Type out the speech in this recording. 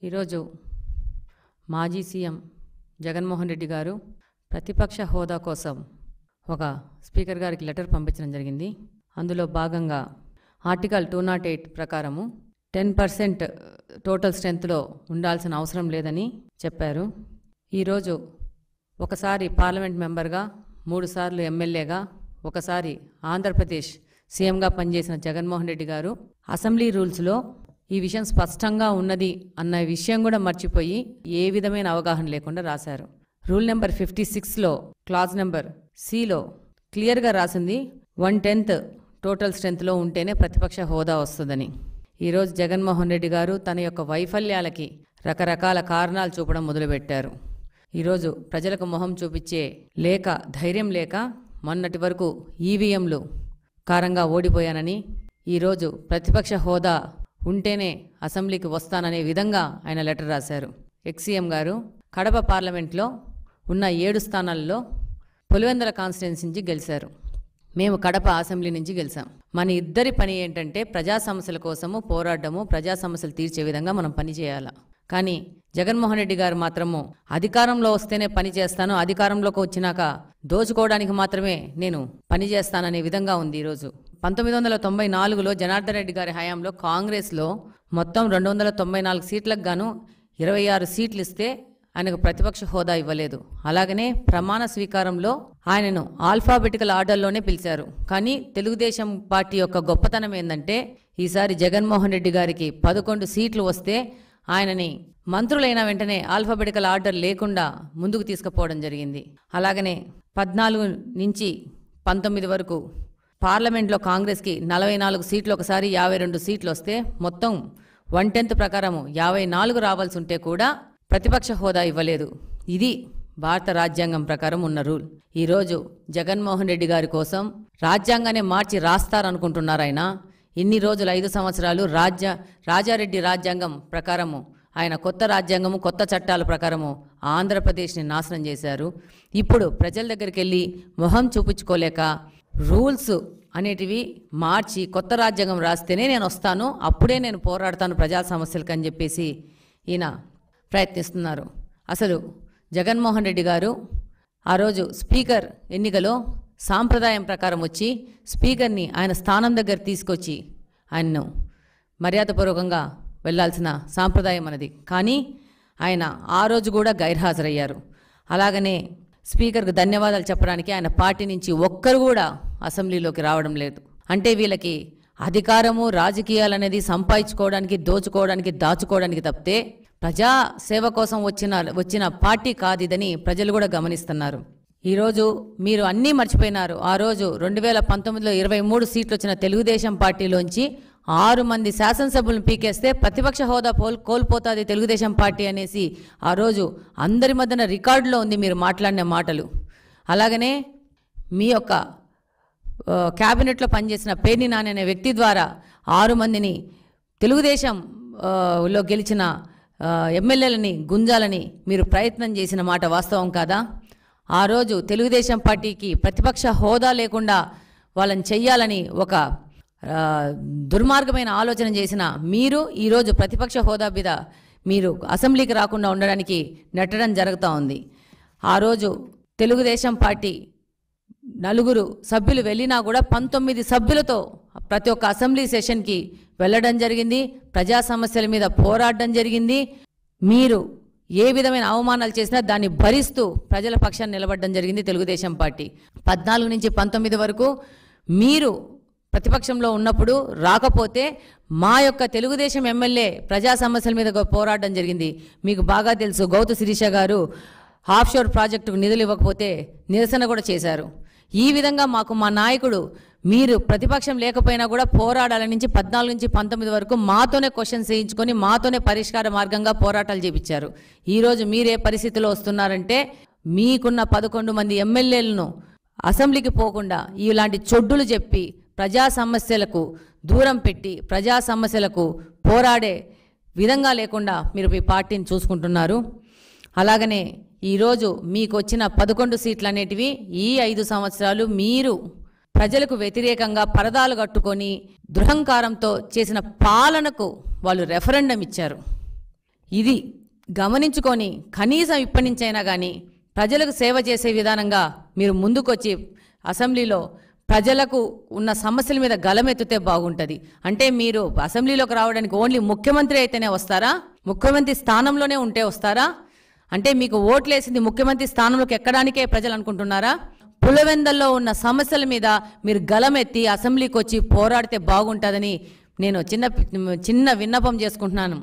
ఈరోజు మాజీ సీఎం జగన్మోహన్ రెడ్డి గారు ప్రతిపక్ష హోదా కోసం ఒక స్పీకర్ గారికి లెటర్ పంపించడం జరిగింది. అందులో భాగంగా ఆర్టికల్ 208 ప్రకారము 10% టోటల్ స్ట్రెంత్లో ఉండాల్సిన అవసరం లేదని చెప్పారు. ఈరోజు ఒకసారి పార్లమెంట్ మెంబర్గా, 3 సార్లు ఎమ్మెల్యేగా, ఒకసారి ఆంధ్రప్రదేశ్ సీఎంగా పనిచేసిన జగన్మోహన్ రెడ్డి గారు అసెంబ్లీ రూల్స్లో ఈ విషయం స్పష్టంగా ఉన్నది అన్న విషయం కూడా మర్చిపోయి ఏ విధమైన అవగాహన లేకుండా రాశారు. రూల్ నెంబర్ 56లో క్లాజ్ నెంబర్ సిలో క్లియర్గా రాసింది 1/10 టోటల్ స్ట్రెంత్లో ఉంటేనే ప్రతిపక్ష హోదా వస్తుందని. ఈరోజు జగన్మోహన్ రెడ్డి గారు తన యొక్క వైఫల్యాలకి రకరకాల కారణాలు చూపడం మొదలుపెట్టారు. ఈరోజు ప్రజలకు మొహం చూపించే లేక, ధైర్యం లేక మొన్నటి వరకు ఈవీఎంలు కారంగా ఓడిపోయానని, ఈరోజు ప్రతిపక్ష హోదా ఉంటేనే అసెంబ్లీకి వస్తాననే విధంగా ఆయన లెటర్ రాశారు. ఎక్సీఎం గారు కడప పార్లమెంట్లో ఉన్న 7 స్థానాల్లో పులివెందుల కాన్స్టిట్యున్సీ నుంచి గెలిచారు. మేము కడప అసెంబ్లీ నుంచి గెలిచాం. మన ఇద్దరి పని ఏంటంటే ప్రజా సమస్యల కోసము పోరాడము, ప్రజా సమస్యలు తీర్చే విధంగా మనం పని చేయాలి. కానీ జగన్మోహన్ రెడ్డి గారు మాత్రము అధికారంలో వస్తేనే పని చేస్తాను, అధికారంలోకి వచ్చినాక దోచుకోవడానికి మాత్రమే నేను పని చేస్తాననే విధంగా ఉంది. ఈరోజు 1994లో జనార్దన్ రెడ్డి గారి హయాంలో కాంగ్రెస్లో మొత్తం 294 సీట్లకు గాను 26 సీట్లు ఇస్తే ఆయనకు ప్రతిపక్ష హోదా ఇవ్వలేదు. అలాగనే ప్రమాణ స్వీకారంలో ఆయనను ఆల్ఫాబెటికల్ ఆర్డర్లోనే పిలిచారు. కానీ తెలుగుదేశం పార్టీ యొక్క గొప్పతనం ఏంటంటే ఈసారి జగన్మోహన్ రెడ్డి గారికి 11 సీట్లు వస్తే ఆయనని మంత్రులైన వెంటనే ఆల్ఫాబెటికల్ ఆర్డర్ లేకుండా ముందుకు తీసుకుపోవడం జరిగింది. అలాగనే 14 నుంచి 19 వరకు పార్లమెంట్లో కాంగ్రెస్కి 44 సీట్లు, ఒకసారి 52 సీట్లు వస్తే మొత్తం 1/10 ప్రకారము 54 రావాల్సి ఉంటే కూడా ప్రతిపక్ష హోదా ఇవ్వలేదు. ఇది భారత రాజ్యాంగం ప్రకారం ఉన్న రూల్. ఈరోజు జగన్మోహన్ రెడ్డి గారి కోసం రాజ్యాంగాన్ని మార్చి రాస్తారనుకుంటున్నారు. ఆయన ఇన్ని రోజులు 5 సంవత్సరాలు రాజారెడ్డి రాజ్యాంగం ప్రకారము, ఆయన కొత్త రాజ్యాంగము, కొత్త చట్టాల ప్రకారము ఆంధ్రప్రదేశ్ని నాశనం చేశారు. ఇప్పుడు ప్రజల దగ్గరికి వెళ్ళి మొహం చూపించుకోలేక రూల్స్ అనేటివి మార్చి కొత్త రాజ్యాంగం రాస్తేనే నేను వస్తాను, అప్పుడే నేను పోరాడతాను ప్రజా సమస్యలకు అని చెప్పేసి ఈయన ప్రయత్నిస్తున్నారు. అసలు జగన్మోహన్ రెడ్డి గారు ఆ రోజు స్పీకర్ ఎన్నికలో సాంప్రదాయం ప్రకారం వచ్చి స్పీకర్ని ఆయన స్థానం దగ్గర తీసుకొచ్చి ఆయన్ను మర్యాదపూర్వకంగా వెళ్లాల్సిన సాంప్రదాయం అన్నది. కానీ ఆయన ఆ రోజు కూడా గైర్హాజరయ్యారు. అలాగనే స్పీకర్కు ధన్యవాదాలు చెప్పడానికి ఆయన పార్టీ నుంచి ఒక్కరు కూడా అసెంబ్లీలోకి రావడం లేదు. అంటే వీళ్ళకి అధికారము, రాజకీయాలు అనేది సంపాదించుకోవడానికి, దోచుకోవడానికి, దాచుకోవడానికి తప్పితే ప్రజా సేవ కోసం వచ్చిన పార్టీ కాదు ఇదని ప్రజలు కూడా గమనిస్తున్నారు. ఈరోజు మీరు అన్నీ మర్చిపోయినారు. ఆ రోజు 2019లో 23 సీట్లు వచ్చిన తెలుగుదేశం పార్టీలోంచి 6 మంది శాసనసభ్యులను పీకేస్తే ప్రతిపక్ష హోదా కోల్పోతుంది తెలుగుదేశం పార్టీ అనేసి ఆ రోజు అందరి మధ్యన రికార్డులో ఉంది మీరు మాట్లాడిన మాటలు. అలాగనే మీ యొక్క క్యాబినెట్లో పనిచేసిన పేర్ని నాని అనే వ్యక్తి ద్వారా 6 మందిని తెలుగుదేశంలో గెలిచిన ఎమ్మెల్యేలని గుంజాలని మీరు ప్రయత్నం చేసిన మాట వాస్తవం కాదా? ఆ రోజు తెలుగుదేశం పార్టీకి ప్రతిపక్ష హోదా లేకుండా వాళ్ళని చెయ్యాలని ఒక దుర్మార్గమైన ఆలోచన చేసిన మీరు ఈరోజు ప్రతిపక్ష హోదా మీద మీరు అసెంబ్లీకి రాకుండా ఉండడానికి నెట్టడం జరుగుతూ ఉంది. ఆ రోజు తెలుగుదేశం పార్టీ 4 సభ్యులు వెళ్ళినా కూడా 19 సభ్యులతో ప్రతి ఒక్క అసెంబ్లీ సెషన్కి వెళ్ళడం జరిగింది. ప్రజా సమస్యల మీద పోరాడడం జరిగింది. మీరు ఏ విధమైన అవమానాలు చేసినా దాన్ని భరిస్తూ ప్రజల పక్షాన్ని నిలబడడం జరిగింది తెలుగుదేశం పార్టీ. 14 నుంచి 19 వరకు మీరు ప్రతిపక్షంలో ఉన్నప్పుడు రాకపోతే మా యొక్క తెలుగుదేశం ఎమ్మెల్యే ప్రజా సమస్యల మీద పోరాడడం జరిగింది. మీకు బాగా తెలుసు, గౌతు శిరీష గారు ఆఫ్షోర్ ప్రాజెక్టుకు నిధులు ఇవ్వకపోతే నిరసన కూడా చేశారు. ఈ విధంగా మాకు మా నాయకుడు మీరు ప్రతిపక్షం లేకపోయినా కూడా పోరాడాల నుంచి 14 నుంచి 19 వరకు మాతోనే క్వశ్చన్స్ వేయించుకొని మాతోనే పరిష్కార మార్గంగా పోరాటాలు చేపించారు. ఈరోజు మీరే పరిస్థితిలో వస్తున్నారంటే మీకున్న 11 మంది ఎమ్మెల్యేలను అసెంబ్లీకి పోకుండా ఇలాంటి చొడ్డులు చెప్పి ప్రజా సమస్యలకు దూరం పెట్టి ప్రజా సమస్యలకు పోరాడే విధంగా లేకుండా మీరు మీ పార్టీని చూసుకుంటున్నారు. అలాగనే ఈరోజు మీకు వచ్చిన 11 సీట్లు అనేటివి ఈ 5 సంవత్సరాలు మీరు ప్రజలకు వ్యతిరేకంగా పరదాలు కట్టుకొని దురహంకారంతో చేసిన పాలనకు వాళ్ళు రెఫరెండం ఇచ్చారు. ఇది గమనించుకొని కనీసం ఇప్పటి నుంచైనా కానీ ప్రజలకు సేవ చేసే విధానంగా మీరు ముందుకొచ్చి అసెంబ్లీలో ప్రజలకు ఉన్న సమస్యల మీద గలమెత్తితే బాగుంటుంది. అంటే మీరు అసెంబ్లీలోకి రావడానికి ఓన్లీ ముఖ్యమంత్రి అయితేనే వస్తారా? ముఖ్యమంత్రి స్థానంలోనే ఉంటే వస్తారా? అంటే మీకు ఓట్లేసింది ముఖ్యమంత్రి స్థానంలోకి ఎక్కడానికే ప్రజలు అనుకుంటున్నారా? పులివెందుల్లో ఉన్న సమస్యల మీద మీరు గలమెత్తి అసెంబ్లీకి వచ్చి పోరాడితే బాగుంటుందని నేను చిన్న విన్నపం చేసుకుంటున్నాను.